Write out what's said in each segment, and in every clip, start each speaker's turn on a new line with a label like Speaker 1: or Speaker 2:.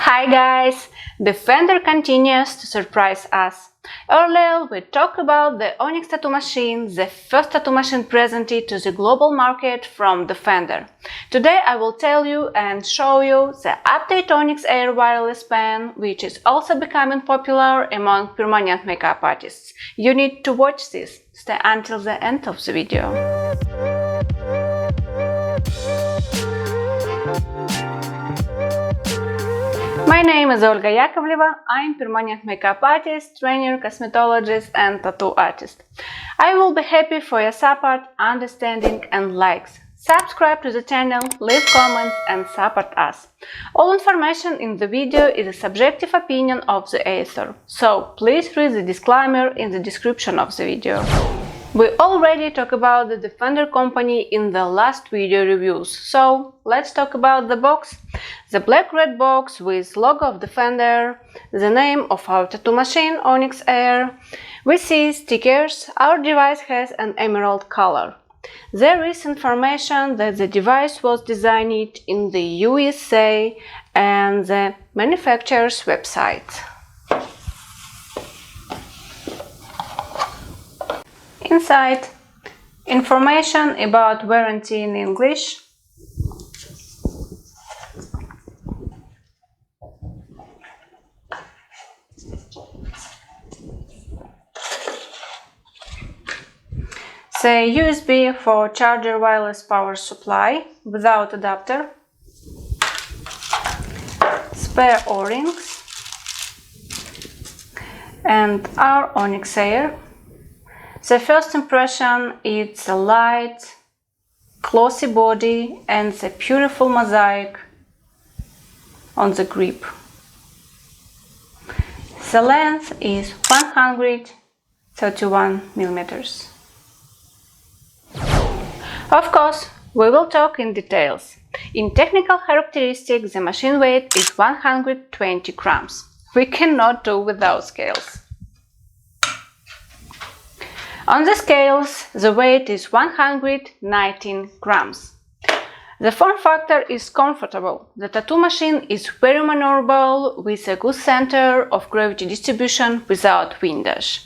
Speaker 1: Hi guys! Defenderr continues to surprise us. Earlier we talked about the Onyx tattoo machine, the first tattoo machine presented to the global market from Defenderr. Today I will tell you and show you the updated Onyx Air wireless pen, which is also becoming popular among permanent makeup artists. You need to watch this. Stay until the end of the video. My name is Olga Yakovleva. I'm permanent makeup artist, trainer, cosmetologist and tattoo artist. I will be happy for your support, understanding and likes. Subscribe to the channel, leave comments and support us. All information in the video is a subjective opinion of the author, so please read the disclaimer in the description of the video. We already talked about the Defenderr company in the last video reviews, so let's talk about the box. The black-red box with logo of Defenderr, the name of our tattoo machine Onyx Air. We see stickers. Our device has an emerald color. There is information that the device was designed in the USA and the manufacturer's website. Inside, information about warranty in English, the USB for charger wireless power supply without adapter, spare O-rings, and our Onyx Air. The first impression is the light, glossy body and the beautiful mosaic on the grip. The length is 131 millimeters. Of course, we will talk in details. In technical characteristics, the machine weight is 120 grams. We cannot do without scales. On the scales, the weight is 119 grams. The form factor is comfortable. The tattoo machine is very maneuverable with a good center of gravity distribution without windage.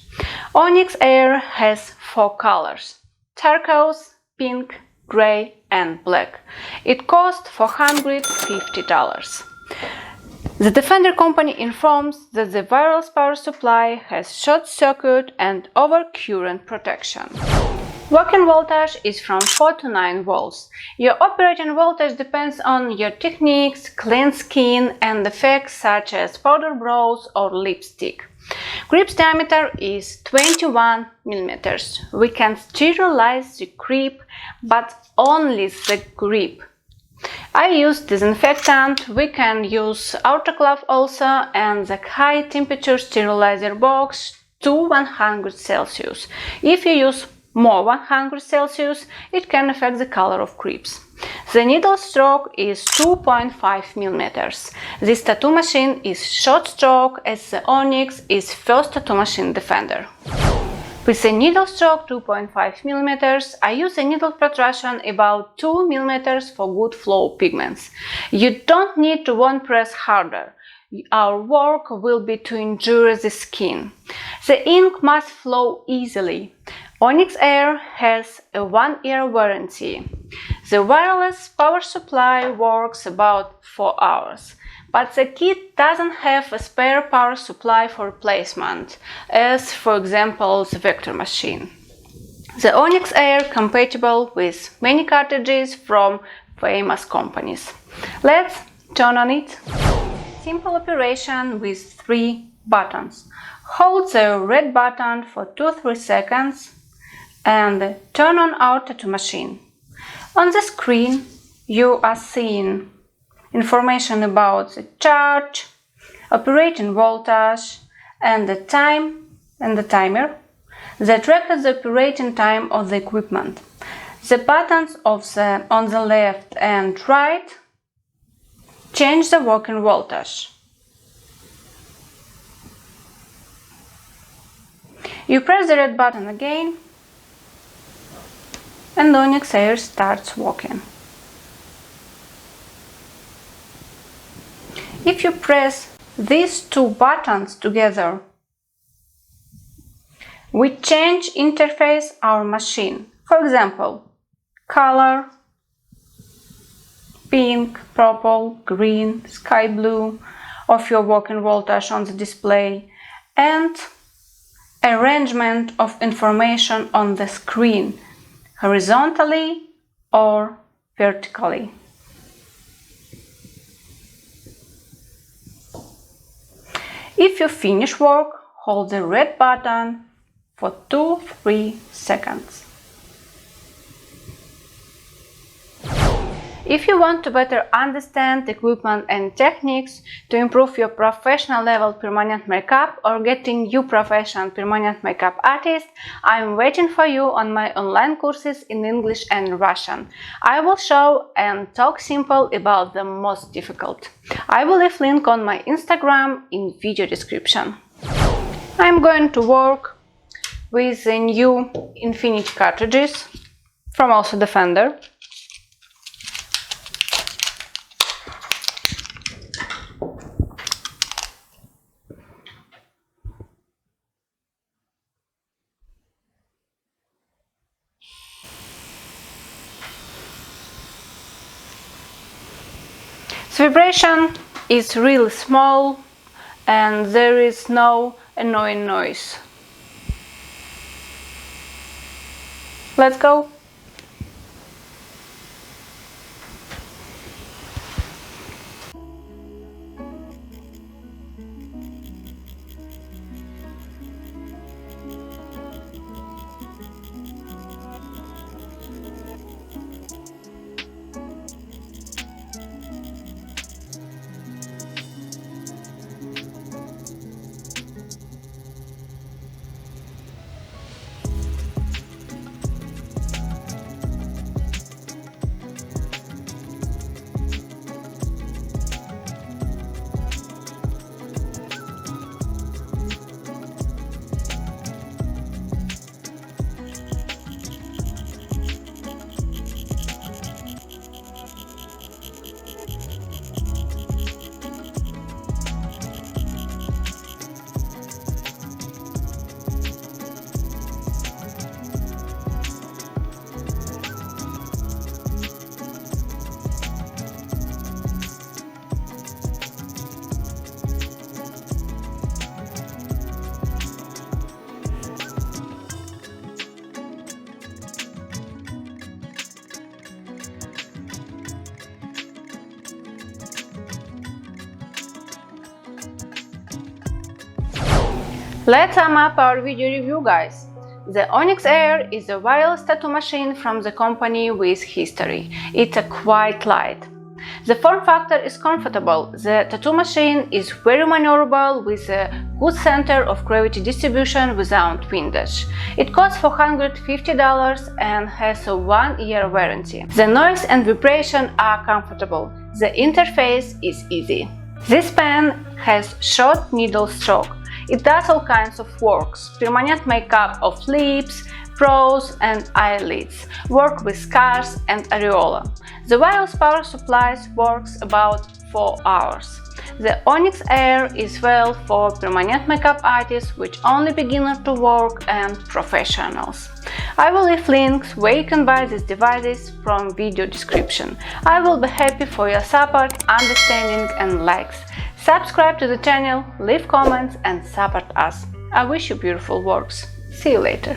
Speaker 1: Onyx Air has 4 colors: turquoise, pink, gray and black. It costs $450. The Defenderr company informs that the wireless power supply has short circuit and overcurrent protection. Working voltage is from 4 to 9 volts. Your operating voltage depends on your techniques, clean skin and effects such as powder brows or lipstick. Grip's diameter is 21 millimeters. We can sterilize the grip, but only the grip. I use disinfectant. We can use autoclave also, and the high temperature sterilizer box to 100 Celsius. If you use more 100 Celsius, it can affect the color of grips. The needle stroke is 2.5 millimeters. This tattoo machine is short stroke as the Onyx is first tattoo machine Defenderr. With a needle stroke 2.5 millimeters, I use a needle protrusion about 2 millimeters for good flow pigments. You don't need to press harder. Our work will be to endure the skin. The ink must flow easily. Onyx Air has a 1-year warranty. The wireless power supply works about 4 hours. But the kit doesn't have a spare power supply for replacement, as for example the Vector machine. The Onyx Air compatible with many cartridges from famous companies. Let's turn on it. Simple operation with 3 buttons. Hold the red button for 2-3 seconds and turn on our tattoo machine. On the screen you are seeing information about the charge, operating voltage and the time and the timer that records the operating time of the equipment. The buttons on the left and right change the working voltage. You press the red button again and Onyx Air starts working. If you press these two buttons together, we change interface our machine. For example, color, pink, purple, green, sky blue of your working voltage on the display, and arrangement of information on the screen, horizontally or vertically. If you finish work, hold the red button for 2-3 seconds. If you want to better understand equipment and techniques to improve your professional level permanent makeup or getting new professional permanent makeup artist, I am waiting for you on my online courses in English and Russian. I will show and talk simple about the most difficult. I will leave link on my Instagram in video description. I'm going to work with the new infinity cartridges from also Defenderr. The vibration is really small and there is no annoying noise. Let's go! Let's sum up our video review, guys. The Onyx Air is a wireless tattoo machine from the company with history. It's quite light. The form factor is comfortable. The tattoo machine is very maneuverable with a good center of gravity distribution without windage. It costs $450 and has a 1-year warranty. The noise and vibration are comfortable. The interface is easy. This pen has short needle stroke. It does all kinds of works: permanent makeup of lips, brows and eyelids, work with scars and areola. The wireless power supply works about 4 hours. The Onyx Air is well for permanent makeup artists, which only beginners to work, and professionals. I will leave links where you can buy these devices from video description. I will be happy for your support, understanding and likes. Subscribe to the channel, leave comments and support us. I wish you beautiful works. See you later.